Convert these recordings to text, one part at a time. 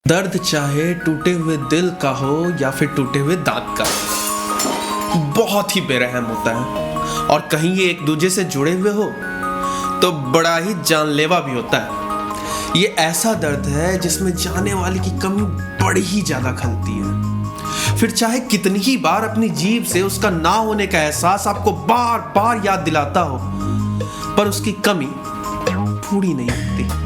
दर्द चाहे टूटे हुए दिल का हो या फिर टूटे हुए दांत का, बहुत ही बेरहम होता है। और कहीं ये एक दूसरे से जुड़े हुए हो तो बड़ा ही जानलेवा भी होता है। ये ऐसा दर्द है जिसमें जाने वाले की कमी बड़ी ही ज्यादा खलती है। फिर चाहे कितनी ही बार अपनी जीभ से उसका ना होने का एहसास आपको बार बार याद दिलाता हो, पर उसकी कमी पूरी नहीं होती।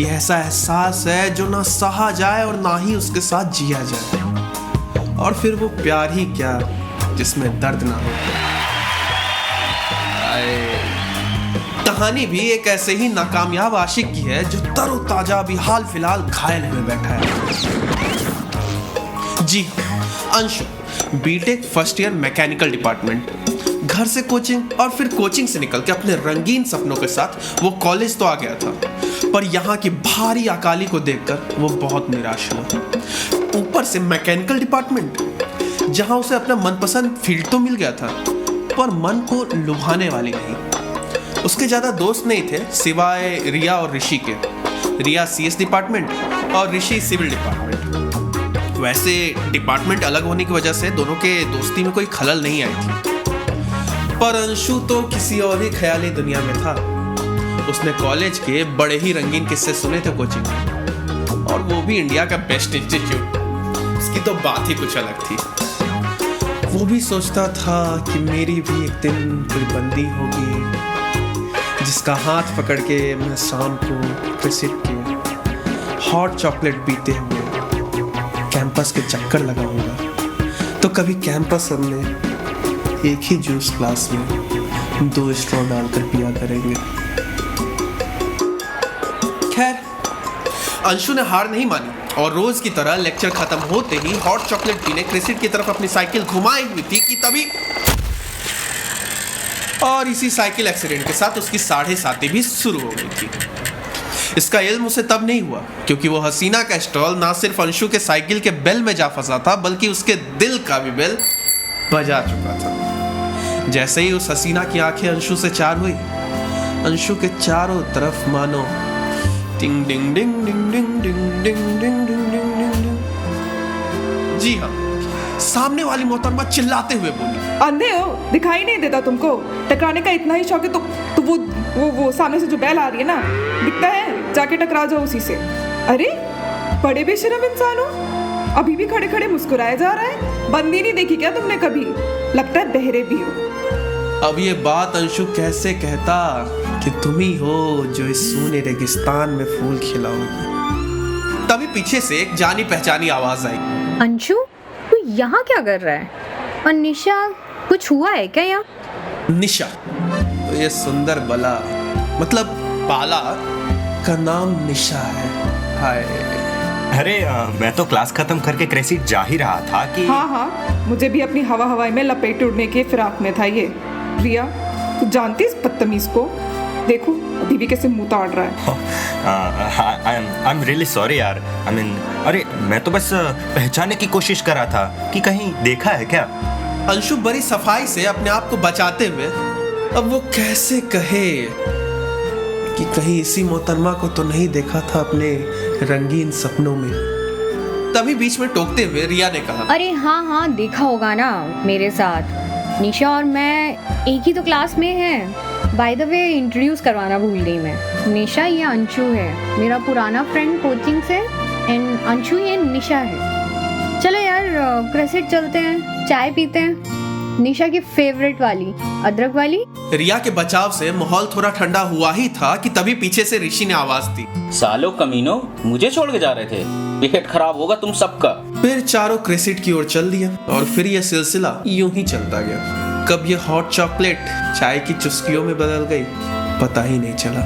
ये ऐसा एहसास है जो ना सहा जाए और ना ही उसके साथ जिया जाए। और फिर वो प्यार ही क्या जिसमें दर्द ना हो। कहानी भी एक ऐसे ही नाकामयाब आशिक की है जो तरोताजा भी हाल फिलहाल घायल हुए बैठा है। जी, Anshu, BTech first year mechanical department. घर से कोचिंग और फिर कोचिंग से निकल के अपने रंगीन सपनों के साथ वो कॉलेज तो आ गया था, पर यहाँ की भारी अकाली को देखकर वो बहुत निराश हुआ। ऊपर से मैकेनिकल डिपार्टमेंट, जहाँ उसे अपना मनपसंद फील्ड तो मिल गया था, पर मन को लुभाने वाली नहीं। उसके ज़्यादा दोस्त नहीं थे सिवाय रिया और ऋषि के। रिया सीएस डिपार्टमेंट और ऋषि सिविल डिपार्टमेंट। वैसे डिपार्टमेंट अलग होने की वजह से दोनों के दोस्ती में कोई खलल नहीं आई थी, पर अंशु तो किसी और ही ख्याली दुनिया में था। उसने कॉलेज के बड़े ही रंगीन किस्से सुने थे कोचिंग में, और वो भी इंडिया का बेस्ट इंस्टीट्यूट। उसकी तो बात ही कुछ अलग थी। वो भी सोचता था कि मेरी भी एक दिन कोई बंदी होगी जिसका हाथ पकड़ के मैं शाम को क्रिसिट के हॉट चॉकलेट पीते हुए कैंपस के चक्कर लगाऊंगा। तो कभी कैंपस हमने एक ही जूस ग्लास में 2 स्ट्रॉ डालकर पिया करेंगे। खैर, अंशु ने हार नहीं मानी और रोज की तरह लेक्चर खत्म होते ही हॉट चॉकलेट पीने क्रिसिट की तरफ अपनी साइकिल घुमाई हुई थी कि तभी, और इसी साइकिल एक्सीडेंट के साथ उसकी 7:30 भी शुरू हो गई थी। इसका इल्म उसे तब नहीं हुआ क्योंकि वो हसीना का स्टॉल ना सिर्फ अंशु के साइकिल के बेल में जा फंसा था, बल्कि उसके दिल का भी बेल बजा चुका था। जैसे ही उस हसीना की आंखें अंशु से चार हुई, अंशु के चारों तरफ मानो डिंग डिंग डिंग डिंग डिंग डिंग डिंग डिंग डिंग डिंग डिंग। जी हाँ, सामने वाली मोहतरमा चिल्लाते हुए बोली, अंधे हो, दिखाई नहीं देता तुमको? टकराने का इतना ही शौक है तो वो सामने से जो बैल आ रही है ना, दिखता है? जाके टकरा जाओ उसी से। अरे बड़े बेशरम इंसान हो, अभी भी खड़े खड़े मुस्कुराया जा रहा है। बंदी नहीं देखी क्या तुमने कभी? लगता है बहरे भी हो। अब ये बात अंशु कैसे कहता कि तुम ही हो जो इस सूने रेगिस्तान में फूल खिलाओगी। तभी पीछे से एक जानी पहचानी आवाज आई, अंशु, तू यहाँ क्या कर रहा है? और निशा, कुछ हुआ है क्या यहाँ? निशा तो ये सुंदर बला, मतलब बाला का नाम निशा है। हाय। अरे मैं तो क्लास खत्म करके क्रेसिट जा ही रहा था कि हाँ, मुझे भी अपनी हवाई में लपेट उड़ने के फिराक में था ये। रिया, तू जानती इस बदतमीज को? देखो अभी भी कैसे मुंह ताड़ रहा है। आई एम रियली सॉरी यार। अरे मैं तो बस पहचानने की कोशिश कर रहा था कि कहीं देखा है क्या। अंशु बड़ी सफाई से अपने आप को बचाते हुए अब वो कैसे कहे कि कहीं इसी मोहतरमा को तो नहीं देखा था अपने रंगीन सपनों में। तभी बीच में टोकते हुए रिया ने कहा, अरे हाँ, देखा होगा ना मेरे साथ। निशा और मैं एक ही तो क्लास में हैं। बाय द वे, इंट्रोड्यूस करवाना भूल गई मैं। निशा ये अंशु है, मेरा पुराना फ्रेंड कोचिंग से, एंड अंशु ये निशा है। चलो यार, क्रेसिट चलते हैं, चाय पीते हैं, निशा की फेवरेट वाली, अदरक वाली। रिया के बचाव से माहौल थोड़ा ठंडा हुआ ही था कि तभी पीछे से ऋषि ने आवाज दी, सालो कमीनो, मुझे छोड़ के जा रहे थे? विकेट खराब होगा तुम सबका। फिर चारों क्रेसिट की ओर चल दिया और फिर यह सिलसिला यूं ही चलता गया। कब ये हॉट चॉकलेट चाय की चुस्कियों में बदल गई पता ही नहीं चला।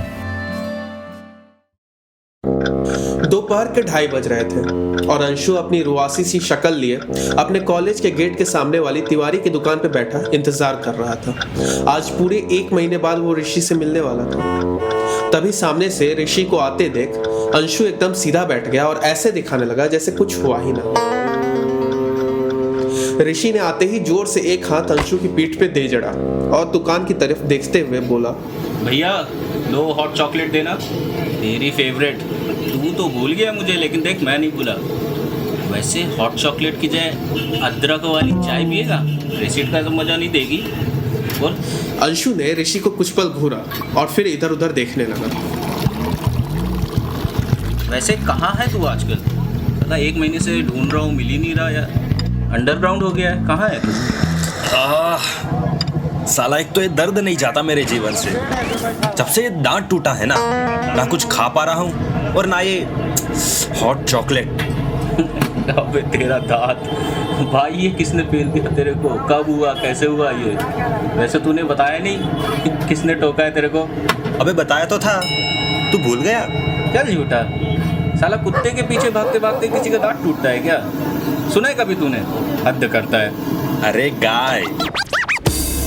दोपहर के 2:30 बज रहे थे और अंशु अपनी रुआसी सी शक्ल लिए अपने कॉलेज के गेट के सामने वाली तिवारी की दुकान पे बैठा इंतजार कर रहा था। आज पूरे 1 महीने बाद वो ऋषि से मिलने वाला था। तभी सामने से ऋषि को आते देख अंशु एकदम सीधा बैठ गया और ऐसे दिखाने लगा जैसे कुछ हुआ ही ना। ऋषि ने आते ही जोर से एक हाथ अंशु की पीठ पे दे जड़ा और दुकान की तरफ देखते हुए बोला, भैया 2 हॉट चॉकलेट देना। तेरी फेवरेट। तू तो भूल गया मुझे, लेकिन देख मैं नहीं भूला। वैसे हॉट चॉकलेट की जगह अदरक वाली चाय पिएगा, रेसिट का तो मज़ा नहीं देगी। बोल। अंशु ने ऋषि को कुछ पल घूरा और फिर इधर उधर देखने लगा। वैसे कहाँ है तू आजकल? पता 1 महीने से ढूंढ रहा हूँ, मिल ही नहीं रहा यार। अंडरग्राउंड हो गया है, कहाँ है तू? साला एक तो ये दर्द नहीं जाता मेरे जीवन से। जब से ये दांत टूटा है ना कुछ खा पा रहा हूँ और ना ये हॉट चॉकलेट। अबे तेरा दांत भाई, ये किसने पेल दिया तेरे को? कब हुआ, कैसे हुआ ये? वैसे तूने बताया नहीं कि किसने टोका है तेरे को? अबे बताया तो था, तू भूल गया? चल झूठा साला, कुत्ते के पीछे भागते भागते किसी का दांत टूटता है क्या? सुना है कभी तूने? हद करता है। अरे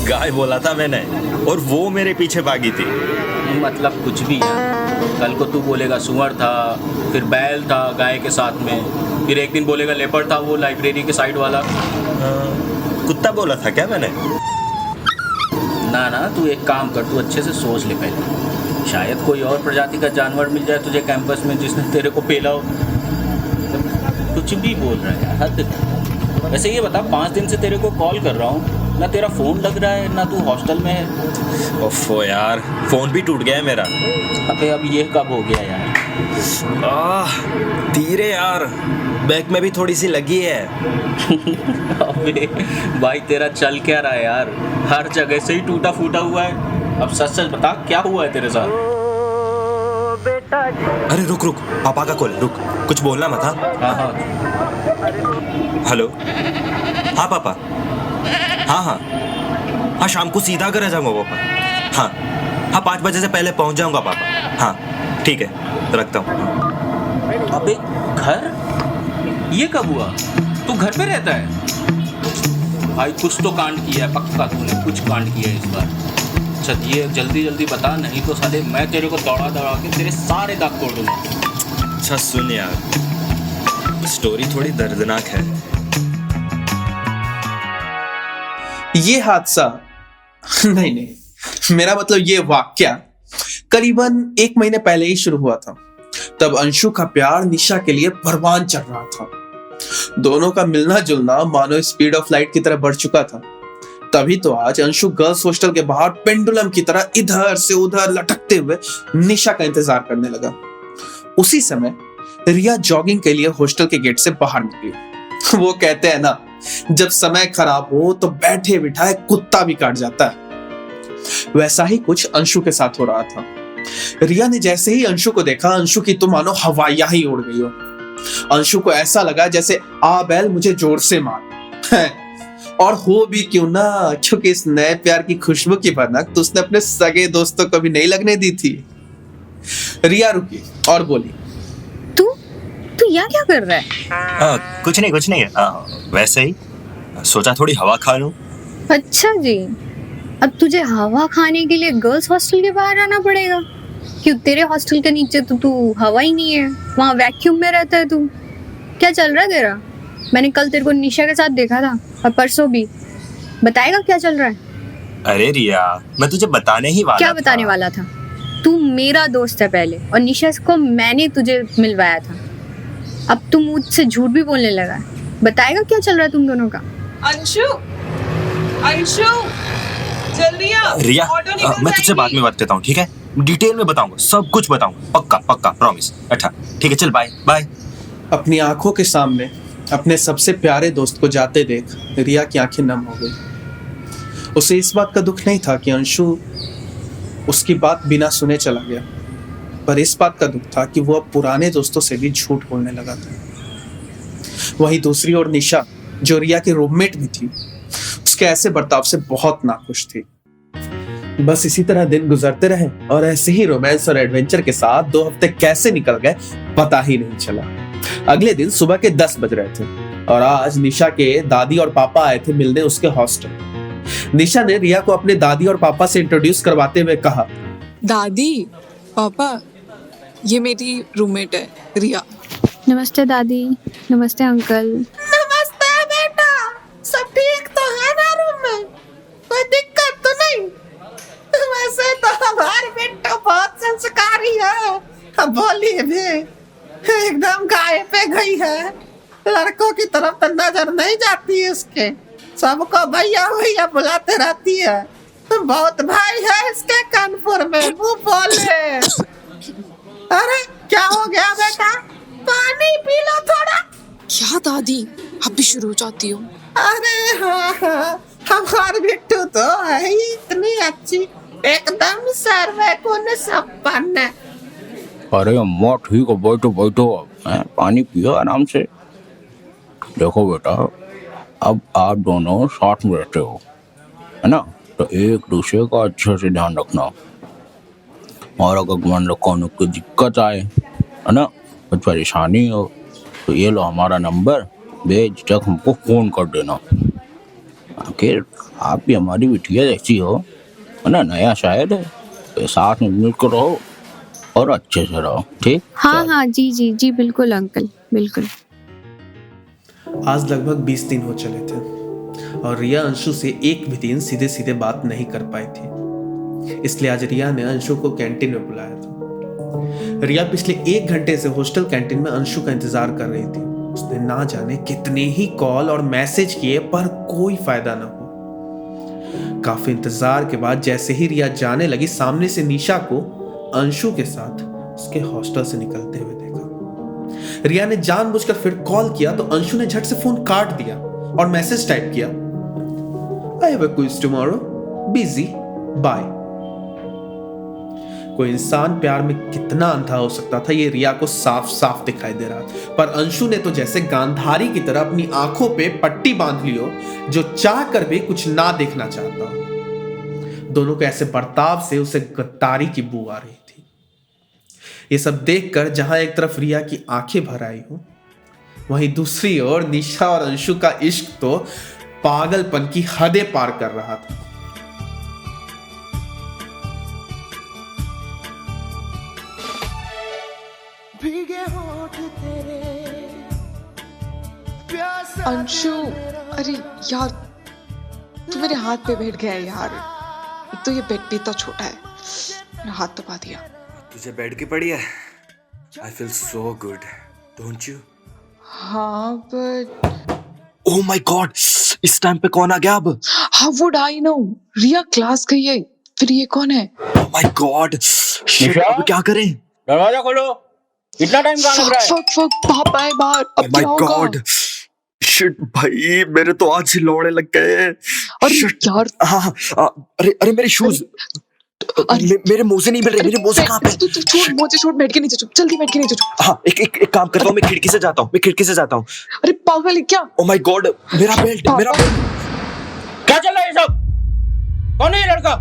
गाय बोला था मैंने, और वो मेरे पीछे भागी थी। मतलब कुछ भी यार। कल को तू बोलेगा सुअर था, फिर बैल था गाय के साथ में, फिर एक दिन बोलेगा लेपर्ड था, वो लाइब्रेरी के साइड वाला। कुत्ता बोला था क्या मैंने? ना तू एक काम कर, तू अच्छे से सोच ले पहले। शायद कोई और प्रजाति का जानवर मिल जाए तुझे कैंपस में जिसने तेरे को पेला हो। कुछ भी बोल रहा है यार, हद कर। वैसे ये बता, 5 दिन से तेरे को कॉल कर रहा हूँ, ना तेरा फ़ोन लग रहा है ना तू हॉस्टल में है। ओफो यार, फोन भी टूट गया है मेरा। अबे अब ये कब हो गया यार? धीरे यार, बैक में भी थोड़ी सी लगी है। अबे भाई तेरा चल क्या रहा है यार? हर जगह से ही टूटा फूटा हुआ है। अब सच सच बता, क्या हुआ है तेरे साथ? अरे रुक पापा का कॉल, रुक, कुछ बोलना मत। हाँ। हेलो। हाँ पापा। हाँ शाम को सीधा घर आ जाऊंगा पापा। हाँ 5 बजे से पहले पहुंच जाऊंगा पापा। हाँ ठीक है, रखता हूँ। अबे घर? ये कब हुआ? तू घर पे रहता है? भाई कुछ तो कांड किया है पक्का, तूने कुछ कांड किया है इस बार। अच्छा ये जल्दी बता, नहीं तो साले मैं तेरे को दौड़ा के तेरे सारे दांत तोड़ दूंगा। अच्छा सुन यार, स्टोरी थोड़ी दर्दनाक है। ये हादसा नहीं, मेरा मतलब ये वाकया करीबन 1 महीने पहले ही शुरू हुआ था। तब अंशु का प्यार निशा के लिए परवान चढ़ रहा था। दोनों का मिलना जुलना मानो स्पीड ऑफ लाइट की तरह बढ़ चुका था। तभी तो आज अंशु गर्ल्स हॉस्टल के बाहर पेंडुलम की तरह इधर से उधर लटकते हुए निशा का इंतजार करने लगा। उसी समय रिया जॉगिंग के लिए हॉस्टल के गेट से बाहर निकली। वो कहते हैं ना, जब समय खराब हो तो बैठे बिठाए कुत्ता भी काट जाता है। वैसा ही कुछ अंशु के साथ हो रहा था। रिया ने जैसे ही अंशु को देखा, अंशु की तो मानो हवाइयां ही उड़ गई हो। अंशु को ऐसा लगा जैसे आ बैल मुझे जोर से मार। और हो भी क्यों ना, क्योंकि इस नए प्यार की खुशबू की भनक तो उसने अपने सगे दोस्तों को भी नहीं लगने दी थी। रिया रुकी और बोली, तू यहाँ क्या कर रहा है? कुछ नहीं। वैसे ही सोचा थोड़ी हवा खा लूं। अच्छा जी, अब तुझे हवा खाने के लिए गर्ल्स हॉस्टल के बाहर आना पड़ेगा? क्यों, तेरे हॉस्टल के नीचे तो तू हवा ही नहीं है, वहाँ वैक्यूम में रहता है तू। क्या चल रहा है तेरा? मैंने कल तेरे को निशा के साथ देखा था और परसों भी। बताएगा क्या चल रहा है? अरे रिया, मैं तुझे बताने ही वाला क्या था। बताने वाला था? तू मेरा दोस्त है पहले, और निशा को मैंने तुझे मिलवाया था। अब तू मुझसे झूठ भी बोलने लगा है। बताएगा क्या चल रहा है तुम दोनों का? अंशु जल्दी आ, रिया, ऑटो निकल मैं तुझसे बाद में बात करता हूँ, ठीक है? डिटेल में बताऊंगा, सब कुछ बताऊंगा, पक्का प्रॉमिस। अच्छा ठीक है, चल बाय। अपनी आंखों के सामने अपने सबसे प्यारे दोस्त को जाते देख रिया की आंखें नम हो गई। उसे इस बात का दुख नहीं था कि अंशु उसकी बात बिना सुने चला गया, पर इस बात का दुख था कि वो अब पुराने दोस्तों से भी झूठ बोलने लगा था। वहीं दूसरी ओर निशा, जो रिया की रूममेट भी थी, उसके ऐसे बर्ताव से बहुत नाखुश थी। बस इसी तरह दिन गुजरते रहे और ऐसे ही रोमांस और एडवेंचर के साथ 2 हफ्ते कैसे निकल गए पता ही नहीं चला। अगले दिन सुबह के 10 बज रहे थे और आज निशा के दादी और पापा आए थे मिलने उसके हॉस्टल। निशा ने रिया को अपने दादी और पापा से इंट्रोड्यूस करवाते हुए कहा, दादी पापा, ये मेरी रूममेट है रिया। नमस्ते दादी। नमस्ते अंकल। नमस्ते बेटा, सब ठीक तो है ना रूम में? कोई दिक्कत तो नहीं? वैसे तो हमारी बेटा बहुत संस्कारी है, है, लड़कों की तरफ तो नजर नहीं जाती है उसके, सबको भैया भैया बुलाते रहती है। बहुत भाई है इसके कानपुर में, वो बोले। अरे क्या हो गया बेटा, पानी पी लो थोड़ा। क्या दादी, अब भी शुरू हो जाती हो। अरे हाँ, हमारी बिट्टू तो है ही इतनी अच्छी, एकदम सर्वे को संपन्न। अरे अम्मा ठीक है, बैठो बैठो, पानी पियो आराम से। देखो बेटा, अब आप दोनों साथ में रहते हो, है ना, तो एक दूसरे का अच्छे से ध्यान रखना। और अगर मान लो कोनो कोई दिक्कत आए, है ना, कुछ परेशानी हो, तो ये लो हमारा नंबर, बेझिझक हमको फ़ोन कर देना। आखिर आप भी हमारी बिटिया जैसी हो, है ना, नया शायद है, तो साथ में मिलकर रहो और अच्छे से रहो, ठीक? हाँ हाँ जी जी जी, बिल्कुल अंकल, बिल्कुल। आज लगभग 20 दिन हो चले थे और रिया अंशु से एक भी दिन सीधे सीधे बात नहीं कर पाई थी। इसलिए आज रिया ने अंशु को कैंटीन में बुलाया था। रिया पिछले 1 घंटे से हॉस्टल कैंटीन में अंशु का इंतजार कर रही थी। उसने ना जाने कितने ही कॉल और मैसेज किए पर कोई फायदा ना हुआ। काफी इंतजार के बाद जैसे ही रिया जाने लगी, सामने से निशा को अंशु के साथ उसके हॉस्टल से निकलते हुए देखा। रिया ने जानबूझकर फिर कॉल किया तो अंशु ने झट से फोन काट दिया और मैसेज टाइप किया, I have a quiz tomorrow, busy, bye. कोई इंसान प्यार में कितना अंधा हो सकता था, ये रिया को साफ साफ दिखाई दे रहा था। पर अंशु ने तो जैसे गांधारी की तरह अपनी आंखों पे पट्टी बांध ली हो, जो चाह कर भी कुछ ना देखना चाहता हो। दोनों के ऐसे बर्ताव से उसे गद्दारी की बू आ रही थी। ये सब देखकर जहां एक तरफ रिया की आंखें भर आई हो, वहीं दूसरी ओर निशा और अंशु का इश्क तो पागलपन की हदें पार कर रहा था। अंशु, अरे यार, तू मेरे हाथ पे बैठ गया है यार। एक तो ये बेड भी इतना छोटा है, मेरा हाथ दबा दिया। तुझे बेड की पड़ी है? I feel so good, don't you? हाँ बट Oh my God! इस टाइम पे कौन आ गया अब? How would I know? Riya class गई है, फिर ये कौन है? Oh my God! Shit, अब क्या करें? दरवाजा खोलो, इतना टाइम कहाँ लग रहा है? फक पापा है बाहर, Oh अब my क्या होगा? God! Shit भाई, मेरे तो आज ही लौड़े लग गए। अरे Shit! यार, हाँ, अरे मेरे शूज मेरे मुंह से नहीं मिल रहे, मेरे मुंह से कहाँ पे? तू छोड़, मुझे छोड़, बैठ के नीचे छुप, जल्दी बैठ के नीचे छुप। हाँ, एक काम करता हूँ, मैं खिड़की से जाता हूँ। अरे पागल है क्या? Oh my God! मेरा बेल्ट। क्या चल रहा है ये सब? कौन है ये लड़का?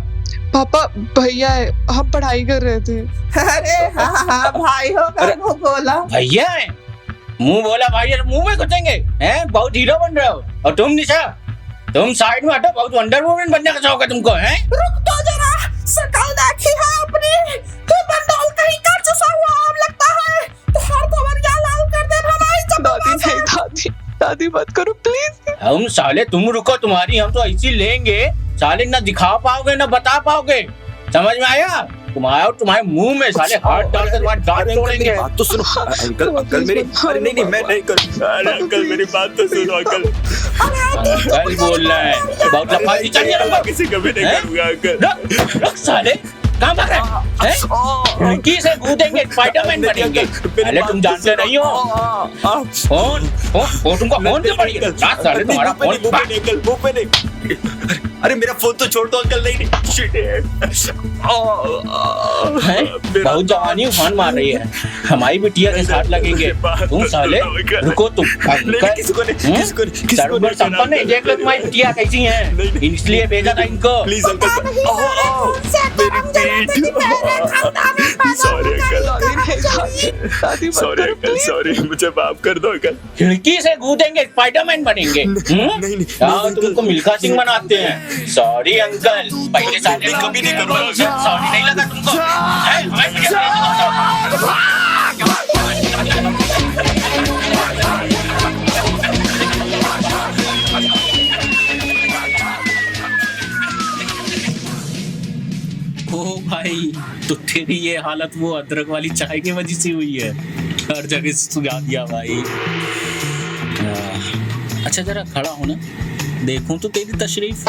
पापा भैया है, हम पढ़ाई कर रहे थे। अरे हाँ भाई होगा, वो बोला। भैया है? मुंह बोला भाई, मुंह में घुसेंगे हैं? बहुत हीरो बन रहे हो। और तुम निशा, तुम साइड में हटो, बहुत वंडर वुमन बनने का शौक है तुमको, हैं? रुक तो जरा, शकल देखी है अपनी, तू बंडोल कहीं कर चुसा हुआ आम लगता है, तो हर खबरिया लाल कर दे भाई। दादी नहीं, दादी मत करो प्लीज। हम साले, तुम रुको, तुम्हारी हम तो ऐसी लेंगे साले, ना दिखा पाओगे ना बता पाओगे, समझ में आया? तुम्हारे मुंह में साले हाथ डालकर तुम्हारे दांत तोड़ेंगे। बात तो सुनो अंकल मेरी, अरे नहीं मैं नहीं करूँगा। अरे अंकल मेरी बात तो सुनो अंकल बोल रहा है, बहुत लफाजी चाहिए किसी कभी नहीं करूँगा अंकल। रुक साले, कहाँ भाग रहा है? खिड़की से कूदेंगे, स्पाइडरमैन बनेंगे। पहले तुम जानते नहीं हो। फोन तुमको फोन से पड़ी है? साले तुम्हारा फोन मुंह पे नहीं। अरे मेरा फोन तो छोड़ दो अंकल। नहीं बहुत जवानी उफान मार रही है, हमारी बिटिया के साथ लगेंगे तुम साले। रुको तुम अंकल, सर्वर संपन्न है, देख लो तुम्हारी बिटिया कैसी है, इसलिए भेजा था इनको। Please uncle. सॉरी मुझे माफ कर दो अंकल। खिड़की से कूदेंगे, स्पाइडरमैन बनेंगे। तुमको मिल्खा सिंह बनाते हैं। सॉरी अंकल, पहले साले कभी नहीं करूँगा। सॉरी नहीं लगा तुमको? ओ भाई, तो तेरी ये हालत वो अदरक वाली चाय की वजह से हुई है। हर जगह सुझा दिया भाई। अच्छा जरा खड़ा हो ना, देखूं तो तेरी तशरीफ।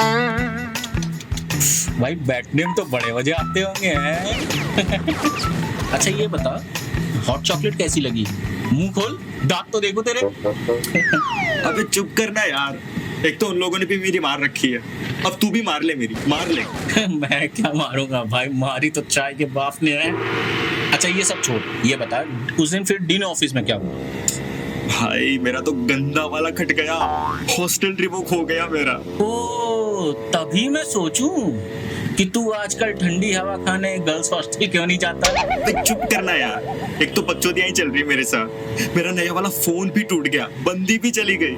भाई बैठने में तो बड़े मजे आते होंगे हैं। अच्छा ये बता, हॉट चॉकलेट कैसी लगी? मुंह खोल, दांत तो देखो तेरे। अबे चुप करना यार, एक तो उन लोगों ने भी मेरी मार रखी है, अब तू भी मार ले मेरी, मार ले। मैं क्या मारूंगा भाई, मारी तो चाय के बाप ने है। अच्छा ये सब छोड़, ये बता उस दिन फिर डिन ऑफिस में क्या हुआ? भाई मेरा तो गंदा वाला खट गया, हॉस्टल रिवोक हो गया मेरा। ओ तभी मैं सोचूं कि तू आजकल ठंडी हवा खाने गर्ल्स हॉस्टल क्यों नहीं जाता। अबे चुप करना यार, एक तो बच्चोदियां ही चल रही है मेरे साथ, मेरा नया वाला फोन भी टूट गया, बंदी भी चली गई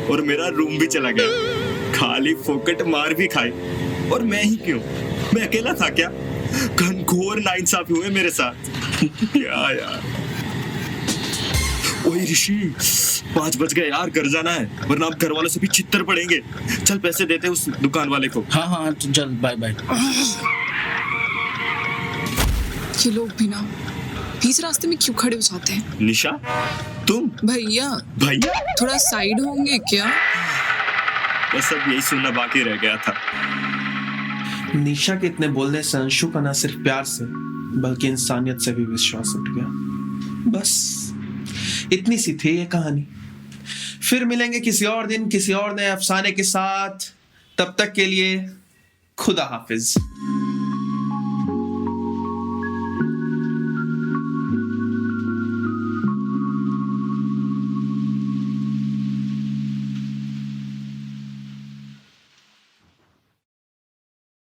और मेरा रूम भी चला गया, खाली फोकट मार भी खाई। और मैं ही क्यों, मैं अकेला था क्या? घनघोर नाइंसाफी हुए मेरे साथ। क्या यार। ओए ऋषि, 5 बज गए यार, घर जाना है वरना आप घर वालों से भी छित्तर पड़ेंगे। चल पैसे देते उस दुकान वाले को। हाँ हाँ चल बाय बाय। ये लोग भी ना बीच रास्ते में क्यों खड़े हो जाते हैं? निशा तुम? भैया भैया थोड़ा साइड होंगे क्या? बस अब यही सुनना बाकी रह गया था। निशा के इतने बोलने से अंशु का ना सिर्फ प्यार से बल्कि इंसानियत से भी विश्वास उठ गया। बस इतनी सी थी ये कहानी। फिर मिलेंगे किसी और दिन किसी और नए अफसाने के साथ। तब तक के लिए खुदा हाफिज।